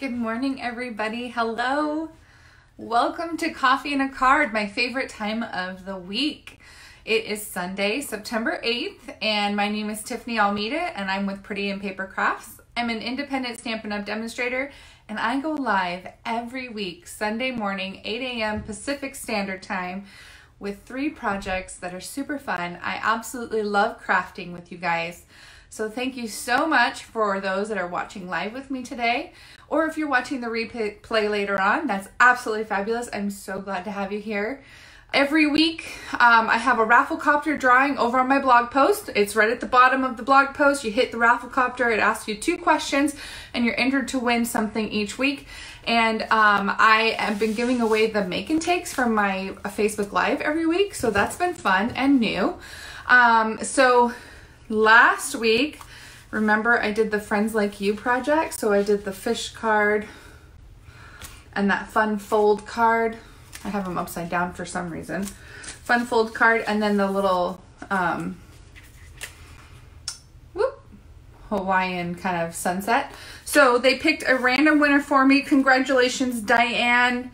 Good morning, everybody. Hello. Welcome to Coffee and a Card, my favorite time of the week. It is Sunday, September 8th, and my name is Tiffany Almeida, and I'm with Pretty and Paper Crafts. I'm an independent Stampin' Up! Demonstrator, and I go live every week, Sunday morning, 8 a.m. Pacific Standard Time, with 3 projects that are super fun. I absolutely love crafting with you guys. So thank you so much for those that are watching live with me today, or if you're watching the replay later on, that's absolutely fabulous. I'm so glad to have you here. Every week, I have a Rafflecopter drawing over on my blog post. It's right at the bottom of the blog post. You hit the Rafflecopter, it asks you 2 questions, and you're entered to win something each week. And I have been giving away the make and takes from my Facebook Live every week, so that's been fun and new. So last week, remember I did the Friends Like You project, so I did the fish card and that fun fold card. I have them upside down for some reason. Fun fold card, and then the little Hawaiian kind of sunset. So they picked a random winner for me. Congratulations, Diane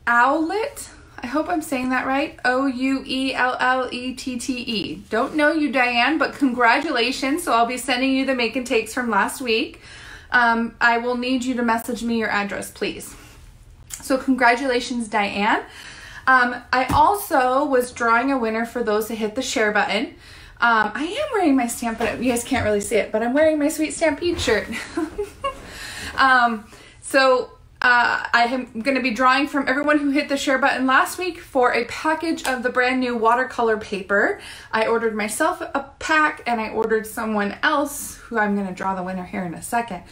Owlett. I hope I'm saying that right. O-U-E-L-L-E-T-T-E. Don't know you, Diane, but congratulations. So I'll be sending you the make and takes from last week. I will need you to message me your address, please. So congratulations, Diane. I also was drawing a winner for those that hit the share button. I am wearing my Stampin', you guys can't really see it, but I'm wearing my Sweet Stampede shirt. I am going to be drawing from everyone who hit the share button last week for a package of the brand new watercolor paper. I ordered myself a pack, and I ordered someone else, who I'm going to draw the winner here in a second,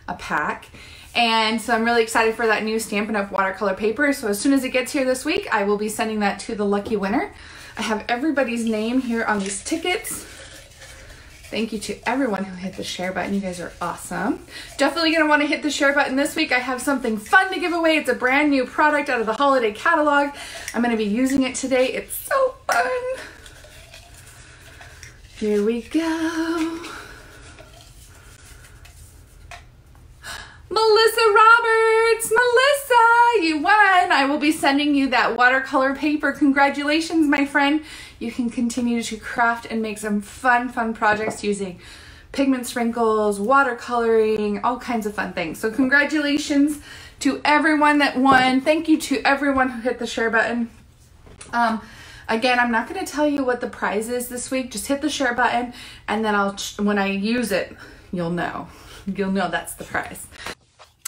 a pack. And so I'm really excited for that new Stampin' Up! Watercolor paper. So as soon as it gets here this week, I will be sending that to the lucky winner. I have everybody's name here on these tickets. Thank you to everyone who hit the share button. You guys are awesome. Definitely going to want to hit the share button this week. I have something fun to give away. It's a brand new product out of the holiday catalog. I'm going to be using it today. It's so fun. Here we go. Melissa Roberts, Melissa, you won. I will be sending you that watercolor paper. Congratulations, my friend. You can continue to craft and make some fun projects using pigment sprinkles, watercoloring, all kinds of fun things. So congratulations to everyone that won. Thank you to everyone who hit the share button. Again, I'm not going to tell you what the prize is this week. Just hit the share button, and then when I use it, you'll know. You'll know that's the prize.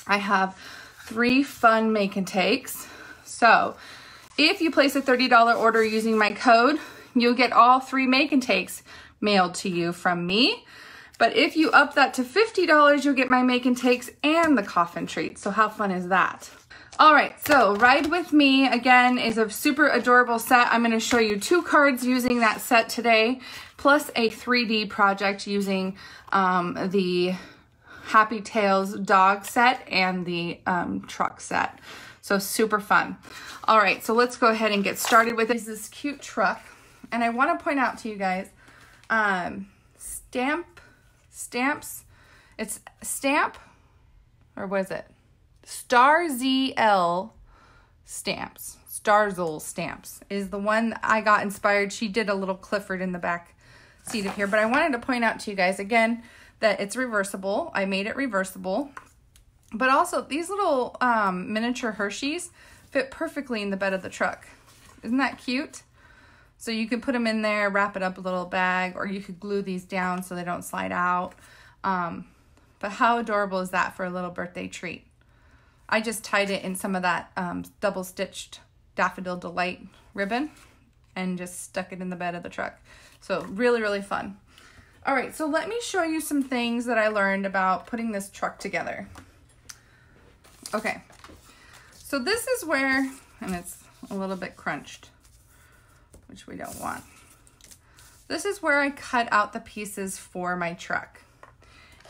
I have 3 fun make and takes. So if you place a $30 order using my code, you'll get all 3 make and takes mailed to you from me. But if you up that to $50, you'll get my make and takes and the coffin treat. So how fun is that? All right, so Ride With Me, again, is a super adorable set. I'm gonna show you 2 cards using that set today, plus a 3D project using the Happy Tales dog set and the truck set. So super fun. All right, so let's go ahead and get started with this cute truck. And I want to point out to you guys, stamps, it's stamp, or what is it? Starzl stamps. Starzl stamps is the one I got inspired. She did a little Clifford in the back seat of here, but I wanted to point out to you guys again that it's reversible. I made it reversible, but also these little miniature Hershey's fit perfectly in the bed of the truck. Isn't that cute? So you can put them in there, wrap it up a little bag, or you could glue these down so they don't slide out. But how adorable is that for a little birthday treat? I just tied it in some of that double stitched Daffodil Delight ribbon and just stuck it in the bed of the truck. So really fun. All right, so let me show you some things that I learned about putting this truck together. Okay, so this is where, and it's a little bit crunched, which we don't want. This is where I cut out the pieces for my truck.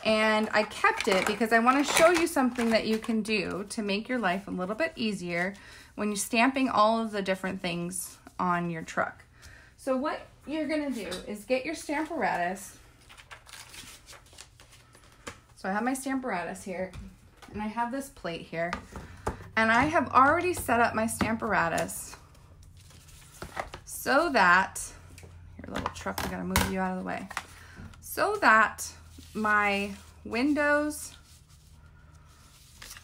And I kept it because I want to show you something that you can do to make your life a little bit easier when you're stamping all of the different things on your truck. So what you're going to do is get your Stamparatus. So I have my Stamparatus here, And I have this plate here. And I have already set up my Stamparatus so that, your little truck, I gotta move you out of the way, so that my windows,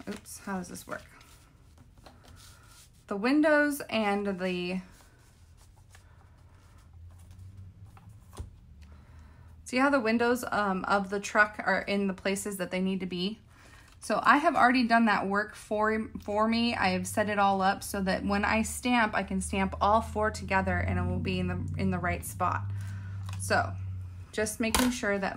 oops, how does this work? The windows and the, see how the windows of the truck are in the places that they need to be? So I have already done that work for me. I have set it all up so that when I stamp, I can stamp all 4 together and it will be in the right spot. So just making sure that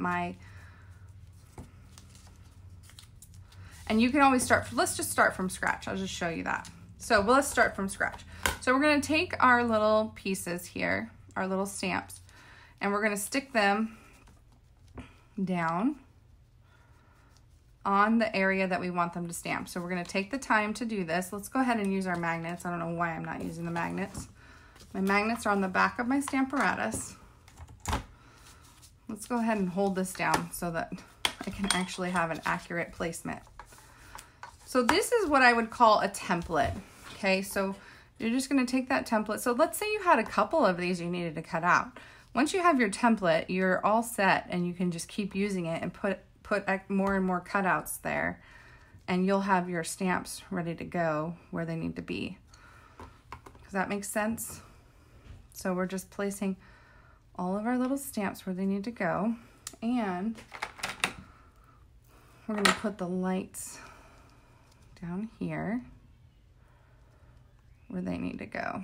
and you can always start, let's just start from scratch. I'll just show you that. So let's start from scratch. So we're gonna take our little pieces here, our little stamps, and we're gonna stick them down on the area that we want them to stamp. So we're gonna take the time to do this. Let's go ahead and use our magnets. I don't know why I'm not using the magnets. My magnets are on the back of my Stamparatus. Let's go ahead and hold this down so that I can actually have an accurate placement. So this is what I would call a template. Okay, so you're just gonna take that template. So let's say you had a couple of these you needed to cut out. Once you have your template, you're all set and you can just keep using it and put more and more cutouts there, and you'll have your stamps ready to go where they need to be. Does that make sense? So we're just placing all of our little stamps where they need to go, and we're going to put the lights down here where they need to go.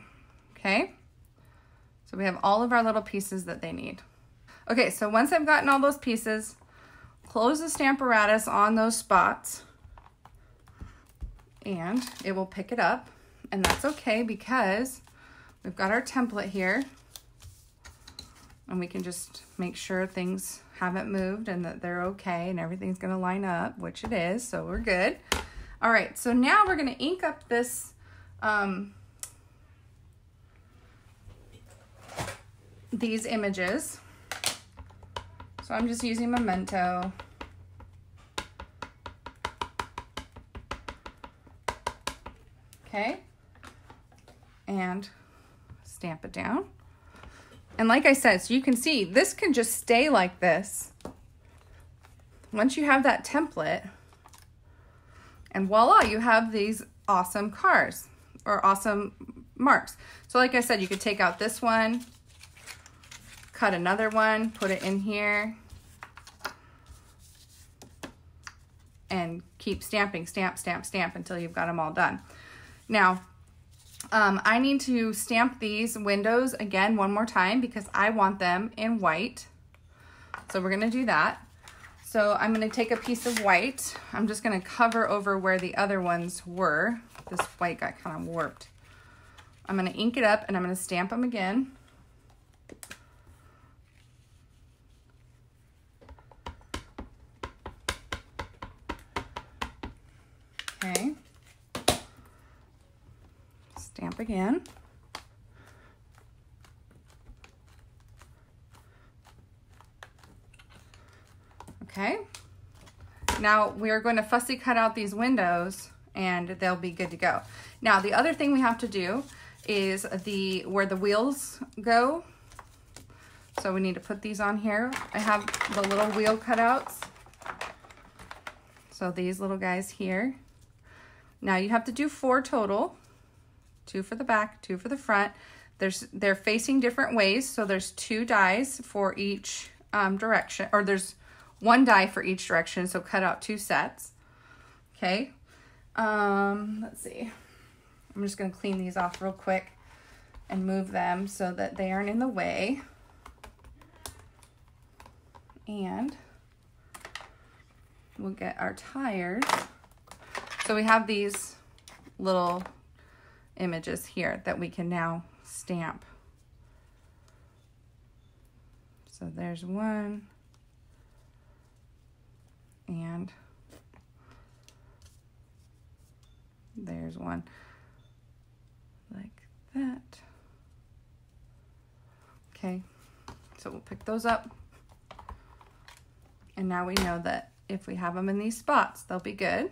Okay? So we have all of our little pieces that they need. Okay, so once I've gotten all those pieces, close the Stamparatus on those spots and it will pick it up, and that's okay because we've got our template here and we can just make sure things haven't moved and that they're okay and everything's going to line up, which it is, so we're good. All right, so now we're going to ink up this these images. So I'm just using Memento. Okay, and stamp it down. And like I said, so you can see this can just stay like this once you have that template, and voila, you have these awesome cars or awesome marks. So like I said, you could take out this one, cut another one, put it in here, and keep stamping, stamp, stamp, stamp until you've got them all done. Now, I need to stamp these windows again one more time because I want them in white. So we're gonna do that. So I'm gonna take a piece of white. I'm just gonna cover over where the other ones were. This white got kind of warped. I'm gonna ink it up and I'm gonna stamp them again. Okay. Stamp again. Okay. Now we are going to fussy cut out these windows and they'll be good to go. Now the other thing we have to do is where the wheels go. So we need to put these on here. I have the little wheel cutouts. So these little guys here. Now you have to do 4 total. 2 for the back, 2 for the front. They're facing different ways, so there's 2 dies for each direction, or there's 1 die for each direction, so cut out 2 sets. Okay, let's see. I'm just gonna clean these off real quick and move them so that they aren't in the way. And we'll get our tires. So we have these little images here that we can now stamp. So there's one, and there's one like that. Okay, so we'll pick those up, and now we know that if we have them in these spots, they'll be good.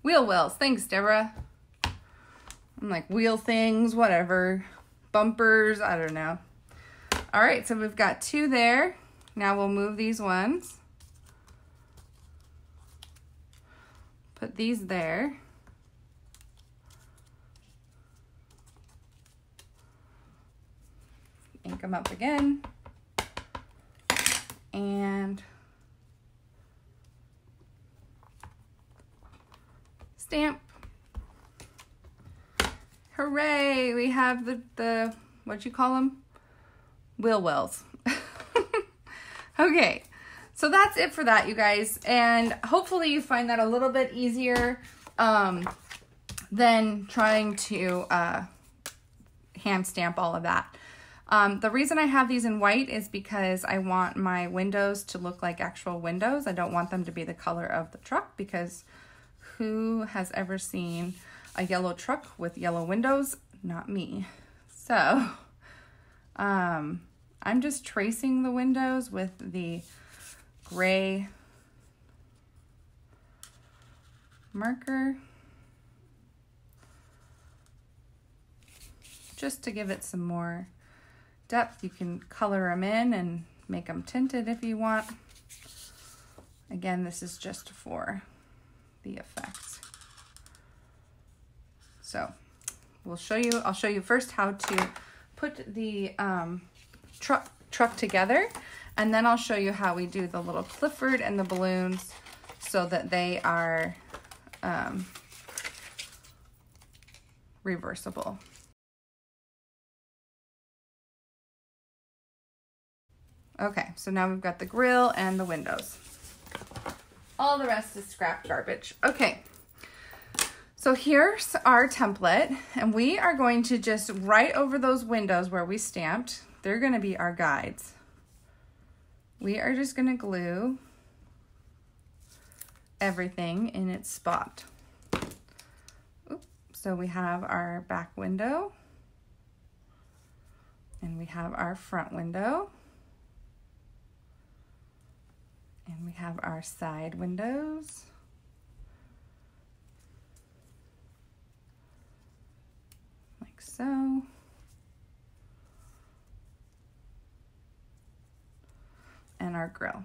Wheel wells. Thanks, Deborah. I'm like wheel things, whatever. Bumpers, I don't know. All right, so we've got 2 there. Now we'll move these ones. Put these there. Ink them up again. And stamp. Hooray, we have the what'd you call them? Wheel wells. Okay, so that's it for that, you guys. And hopefully you find that a little bit easier than trying to hand stamp all of that. The reason I have these in white is because I want my windows to look like actual windows. I don't want them to be the color of the truck, because who has ever seen a yellow truck with yellow windows? Not me. So, I'm just tracing the windows with the gray marker just to give it some more depth. You can color them in and make them tinted if you want. Again, this is just for the effect. So I'll show you first how to put the truck together, and then I'll show you how we do the little Clifford and the balloons so that they are reversible. Okay, so now we've got the grill and the windows. All the rest is scrap garbage. Okay, so here's our template, and we are going to just write over those windows where we stamped. They're going to be our guides. We are just going to glue everything in its spot. Oops. So we have our back window, and we have our front window, and we have our side windows. Like so. And our grill.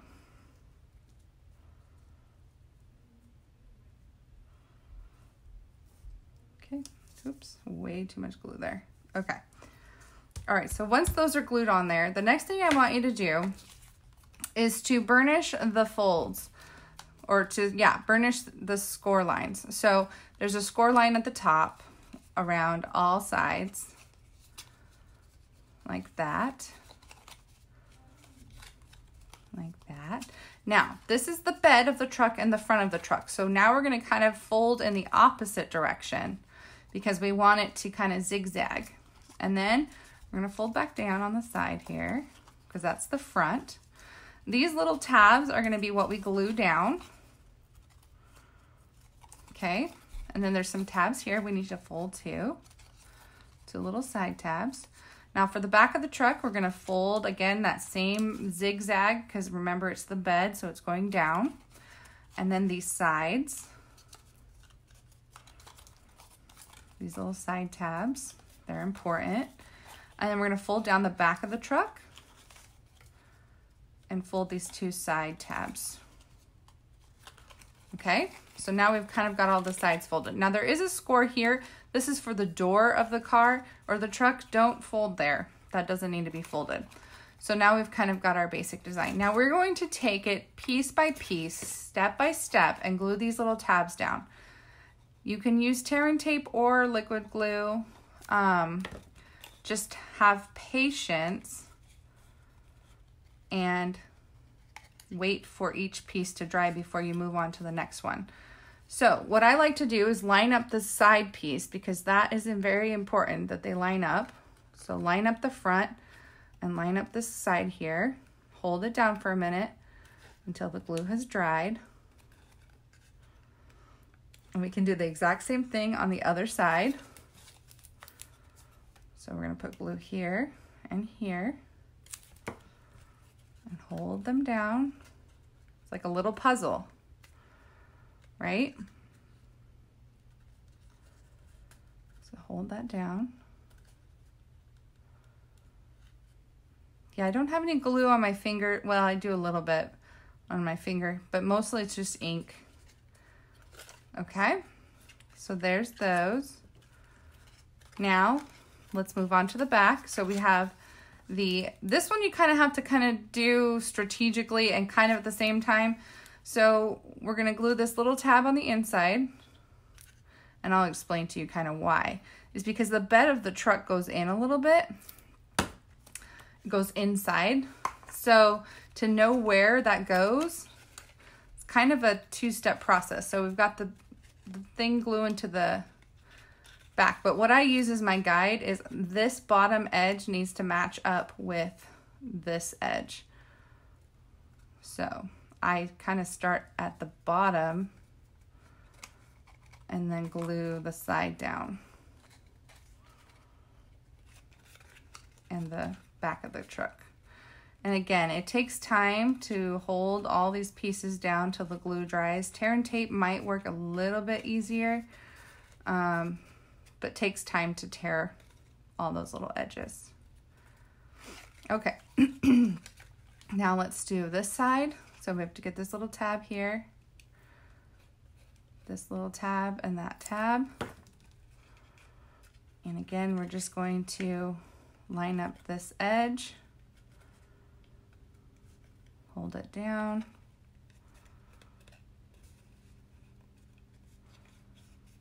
Okay, oops, way too much glue there. Okay. All right, so once those are glued on there, the next thing I want you to do is to burnish the folds, or to, yeah, burnish the score lines. So there's a score line at the top around all sides, like that. Like that. Now, this is the bed of the truck and the front of the truck. So now we're going to kind of fold in the opposite direction because we want it to kind of zigzag. And then we're going to fold back down on the side here because that's the front. These little tabs are going to be what we glue down. Okay. And then there's some tabs here we need to fold too. 2 little side tabs. Now for the back of the truck, we're going to fold again that same zigzag because remember it's the bed, so it's going down. And then these sides, these little side tabs, they're important. And then we're going to fold down the back of the truck and fold these 2 side tabs. Okay, so now we've kind of got all the sides folded. Now there is a score here. This is for the door of the car or the truck. Don't fold there. That doesn't need to be folded. So now we've kind of got our basic design. Now we're going to take it piece by piece, step by step, and glue these little tabs down. You can use tear and tape or liquid glue. Just have patience and wait for each piece to dry before you move on to the next one. So what I like to do is line up the side piece because that is very important that they line up. So line up the front and line up this side here. Hold it down for a minute until the glue has dried. And we can do the exact same thing on the other side. So we're going to put glue here and here. and hold them down. It's like a little puzzle, right? So hold that down. Yeah, I don't have any glue on my finger. Well, I do a little bit on my finger, but mostly it's just ink. Okay, so there's those. Now, let's move on to the back. So we have this one you kind of have to kind of do strategically and kind of at the same time. So we're gonna glue this little tab on the inside, and I'll explain to you kind of why. It's because the bed of the truck goes in a little bit. It goes inside. So to know where that goes, it's kind of a two-step process. So we've got the thing gluing to the back, but what I use as my guide is this bottom edge needs to match up with this edge. So I kind of start at the bottom and then glue the side down and the back of the truck. And again, it takes time to hold all these pieces down till the glue dries. Tear and tape might work a little bit easier, but takes time to tear all those little edges. Okay, now let's do this side. So we have to get this little tab here, this little tab, and that tab. And again, we're just going to line up this edge, hold it down,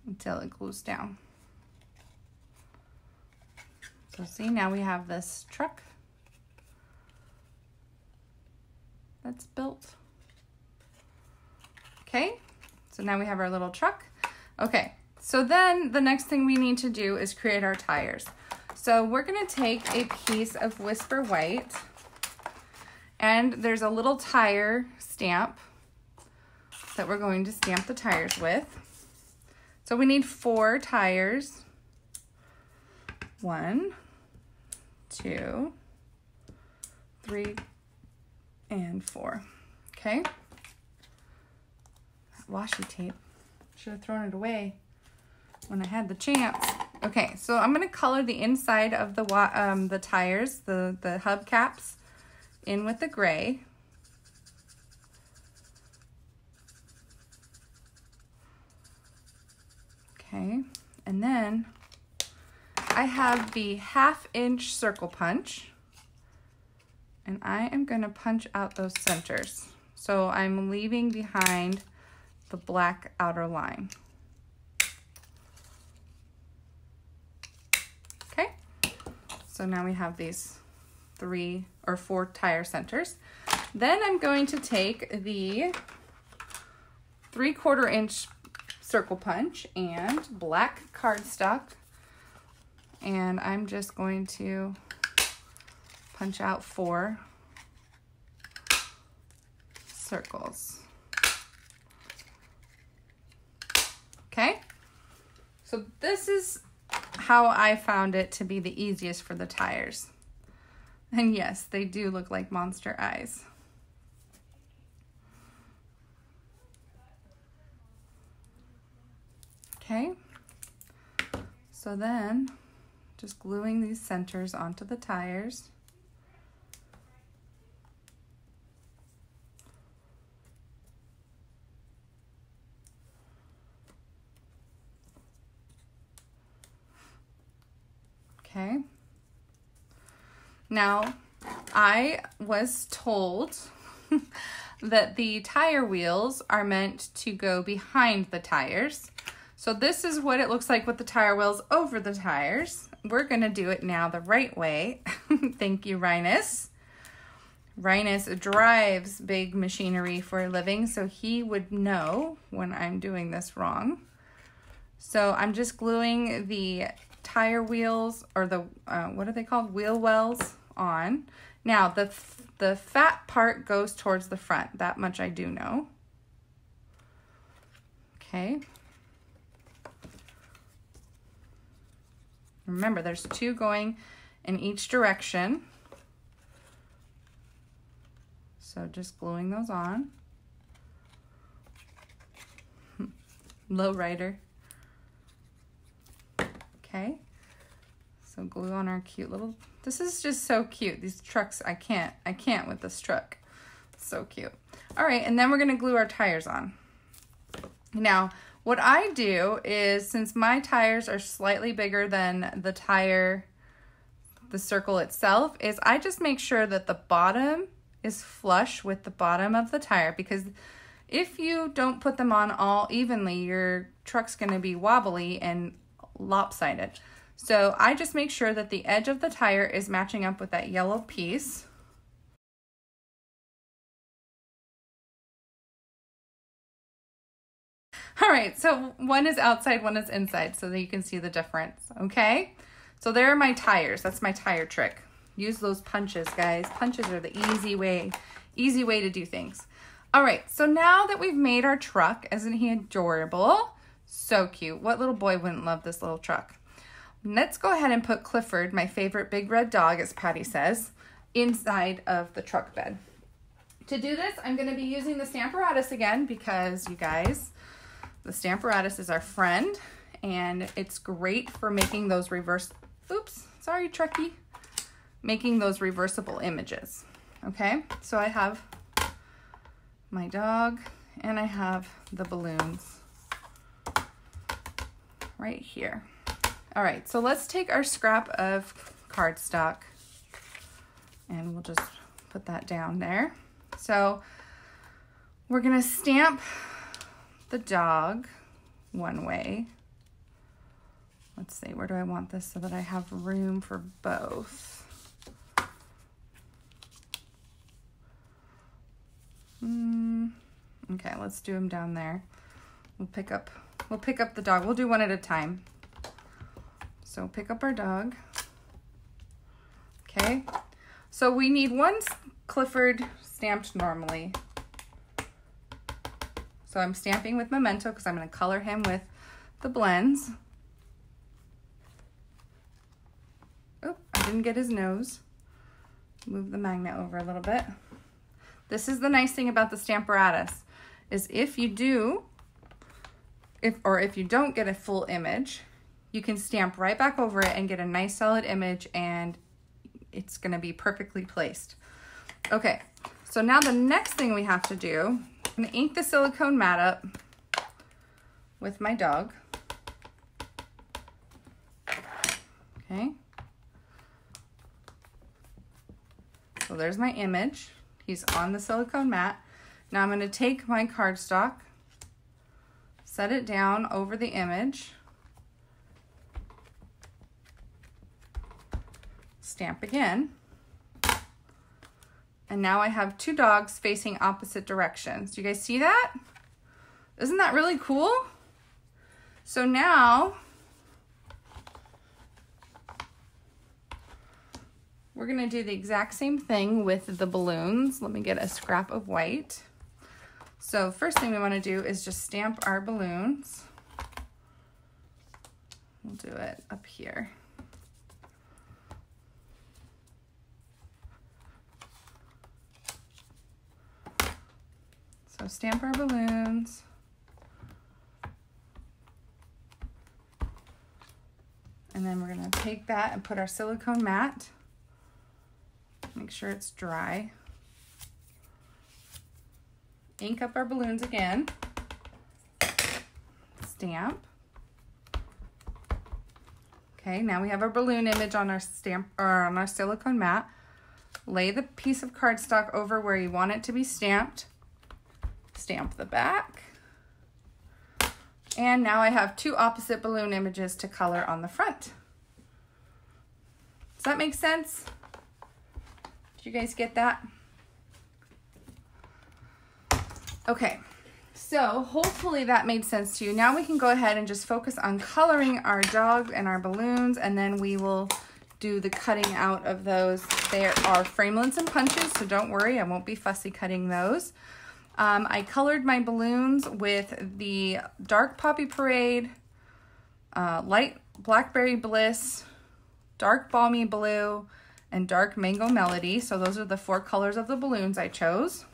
until it glues down. So see, now we have this truck that's built. Okay, so now we have our little truck. Okay, so then the next thing we need to do is create our tires. So we're gonna take a piece of Whisper White, and there's a little tire stamp that we're going to stamp the tires with. So we need 4 tires. 1, 2, 3, and 4. Okay. That washi tape. Should have thrown it away when I had the chance. Okay, so I'm gonna color the inside of the tires, the hubcaps, in with the gray. Okay, and then I have the 1/2 inch circle punch, and I am gonna punch out those centers. So I'm leaving behind the black outer line. Okay, so now we have these 3 or 4 tire centers. Then I'm going to take the 3/4 inch circle punch and black cardstock, and I'm just going to punch out 4 circles. Okay, so this is how I found it to be the easiest for the tires. And yes, they do look like monster eyes. Okay, so then just gluing these centers onto the tires. Okay, now I was told that the tire wheels are meant to go behind the tires. So this is what it looks like with the tire wheels over the tires. We're gonna do it now the right way. Thank you, Rhinus. Rhinus drives big machinery for a living, so he would know when I'm doing this wrong. So I'm just gluing the tire wheels, or the, what are they called? Wheel wells on. Now the fat part goes towards the front. That much I do know. Okay. Remember, there's 2 going in each direction. So just gluing those on. Low rider. Okay. So glue on our cute little, this is just so cute. These trucks, I can't with this truck. So cute. All right, and then we're gonna glue our tires on. Now, what I do is, since my tires are slightly bigger than the tire, the circle itself, is I just make sure that the bottom is flush with the bottom of the tire, because if you don't put them on all evenly, your truck's gonna be wobbly and lopsided. So I just make sure that the edge of the tire is matching up with that yellow piece. All right, so one is outside, one is inside, so that you can see the difference, okay? So there are my tires. That's my tire trick. Use those punches, guys. Punches are the easy way to do things. All right, so now that we've made our truck, isn't he adorable? So cute. What little boy wouldn't love this little truck? Let's go ahead and put Clifford, my favorite big red dog, as Patty says, inside of the truck bed. To do this, I'm going to be using the Stamparatus again because, you guys, the Stamparatus is our friend, and it's great for making those making those reversible images. Okay, so I have my dog and I have the balloons right here. All right, so let's take our scrap of cardstock and we'll just put that down there. So we're gonna stamp the dog one way. Let's see, where do I want this so that I have room for both? Okay, let's do them down there. We'll pick up the dog. We'll do one at a time. So pick up our dog. Okay, so we need one Clifford stamped normally. So I'm stamping with Memento because I'm going to color him with the blends. Oh, I didn't get his nose. Move the magnet over a little bit. This is the nice thing about the Stamparatus, is if you don't get a full image, you can stamp right back over it and get a nice solid image, and it's going to be perfectly placed. Okay, so now the next thing we have to do, I'm going to ink the silicone mat up with my dog. Okay. So there's my image. He's on the silicone mat. Now I'm going to take my cardstock, set it down over the image, stamp again, and now I have two dogs facing opposite directions. Do you guys see that? Isn't that really cool? So now we're gonna do the exact same thing with the balloons. Let me get a scrap of white. So first thing we wanna do is just stamp our balloons. We'll do it up here. So stamp our balloons. And then we're gonna take that and put our silicone mat. Make sure it's dry. Ink up our balloons again. Stamp. Okay, now we have our balloon image on our stamp or on our silicone mat. Lay the piece of cardstock over where you want it to be stamped. Stamp the back. And now I have two opposite balloon images to color on the front. Does that make sense? Did you guys get that? Okay, so hopefully that made sense to you. Now we can go ahead and just focus on coloring our dog and our balloons, and then we will do the cutting out of those. There are framelits and punches, so don't worry, I won't be fussy cutting those. I colored my balloons with the Dark Poppy Parade, Light Blackberry Bliss, Dark Balmy Blue, and dark mango melody. So those are the 4 colors of the balloons I chose.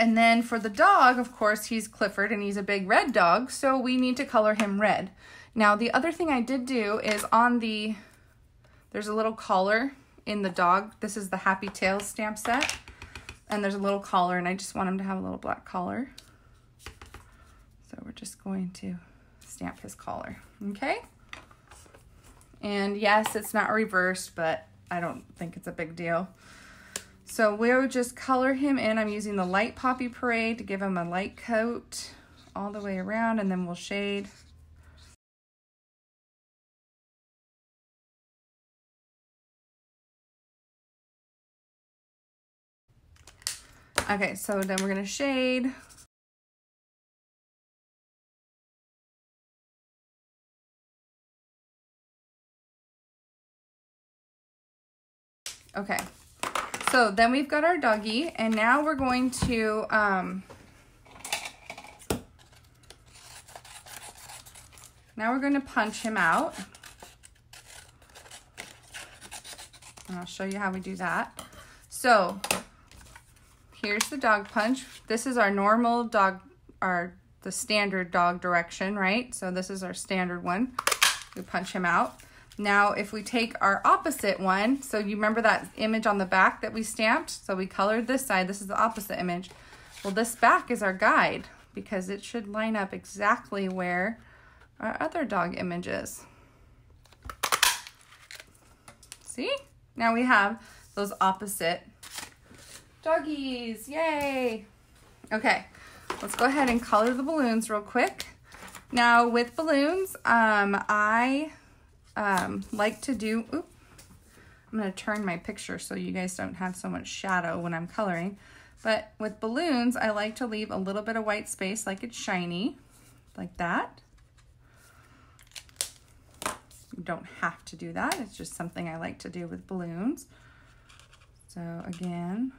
And then for the dog, of course, he's Clifford and he's a big red dog, so we need to color him red. Now, the other thing I did do is there's a little collar in the dog. This is the Happy Tails stamp set. And there's a little collar, and I just want him to have a little black collar. So we're just going to stamp his collar, okay? And yes, it's not reversed, but I don't think it's a big deal. So we'll just color him in. I'm using the light Poppy Parade to give him a light coat all the way around, and then we'll shade. Okay, so then we're gonna shade. Okay, so then we've got our doggy, and now we're going to punch him out. And I'll show you how we do that. So here's the dog punch. This is our normal dog, the standard dog direction, right? So this is our standard one. We punch him out. Now, if we take our opposite one, so you remember that image on the back that we stamped? So we colored this side. This is the opposite image. Well, this back is our guide because it should line up exactly where our other dog image is. See? Now we have those opposite doggies. Yay! Okay, let's go ahead and color the balloons real quick. Now, with balloons, I like to do, I'm going to turn my picture so you guys don't have so much shadow when I'm coloring. But with balloons, I like to leave a little bit of white space like it's shiny, like that. You don't have to do that. It's just something I like to do with balloons. So again,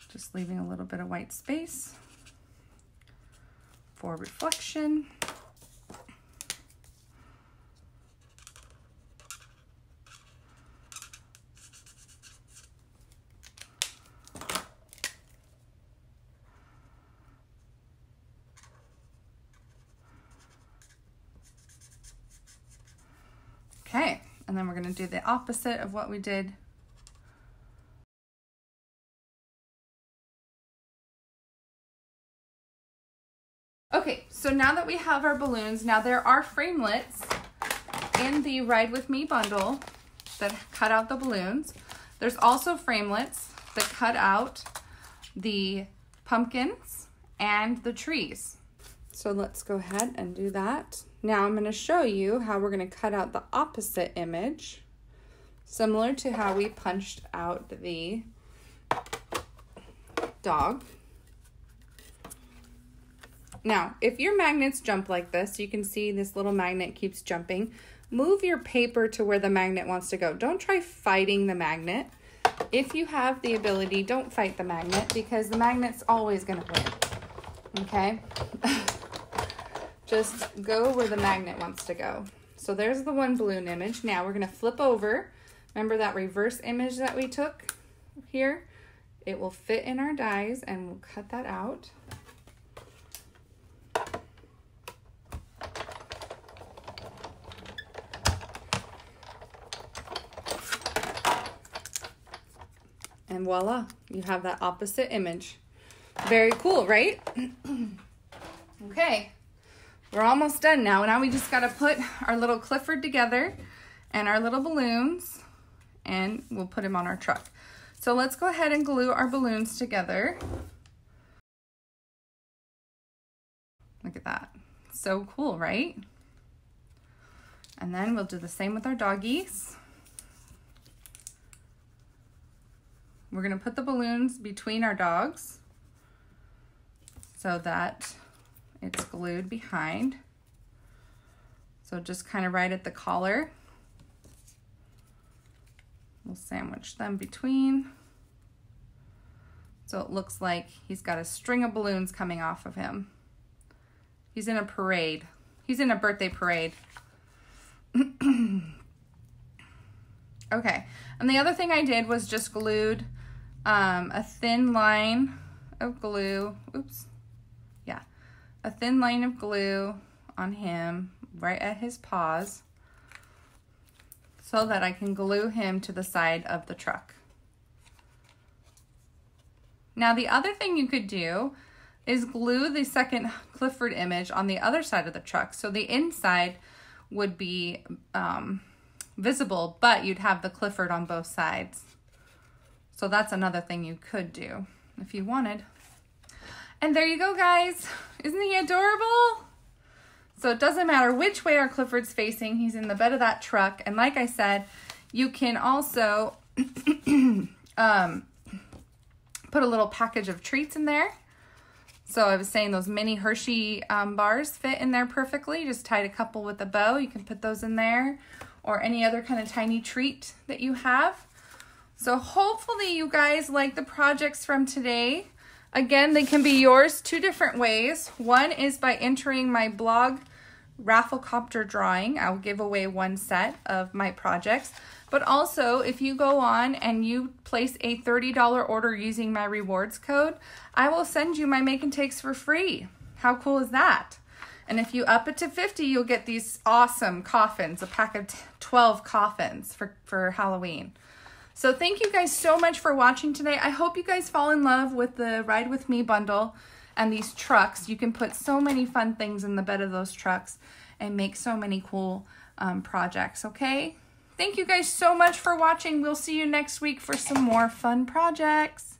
just leaving a little bit of white space for reflection. Okay, and then we're going to do the opposite of what we did. Okay, so now that we have our balloons, now there are framelits in the Ride With Me bundle that cut out the balloons. There's also framelits that cut out the pumpkins and the trees. So let's go ahead and do that. Now I'm going to show you how we're going to cut out the opposite image, similar to how we punched out the dog. Now, if your magnets jump like this, you can see this little magnet keeps jumping. Move your paper to where the magnet wants to go. Don't try fighting the magnet. If you have the ability, don't fight the magnet because the magnet's always going to win. Okay? Just go where the magnet wants to go. So there's the one balloon image. Now we're going to flip over. Remember that reverse image that we took here? It will fit in our dies and we'll cut that out. And voila, you have that opposite image. Very cool, right? Okay, we're almost done now. Now we just gotta put our little Clifford together and our little balloons, and we'll put him on our truck. So let's go ahead and glue our balloons together. Look at that. So cool, right? And then we'll do the same with our doggies. We're gonna put the balloons between our dogs so that it's glued behind. So just kind of right at the collar. We'll sandwich them between. So it looks like he's got a string of balloons coming off of him. He's in a parade. He's in a birthday parade. Okay, and the other thing I did was just glued a thin line of glue. Oops. Yeah, a thin line of glue on him right at his paws so that I can glue him to the side of the truck. Now the other thing you could do is glue the second Clifford image on the other side of the truck. So the inside would be visible, but you'd have the Clifford on both sides. So that's another thing you could do if you wanted. And there you go, guys. Isn't he adorable? So it doesn't matter which way our Clifford's facing. He's in the bed of that truck. And like I said, you can also put a little package of treats in there. So I was saying those mini Hershey bars fit in there perfectly. Just tied a couple with a bow. You can put those in there, or any other kind of tiny treat that you have. So hopefully you guys like the projects from today. Again, they can be yours two different ways. One is by entering my blog Rafflecopter drawing. I'll give away one set of my projects. But also, if you go on and you place a $30 order using my rewards code, I will send you my make and takes for free. How cool is that? And if you up it to 50, you'll get these awesome coffins, a pack of 12 coffins for Halloween. So thank you guys so much for watching today. I hope you guys fall in love with the Ride With Me bundle and these trucks. You can put so many fun things in the bed of those trucks and make so many cool projects, okay? Thank you guys so much for watching. We'll see you next week for some more fun projects.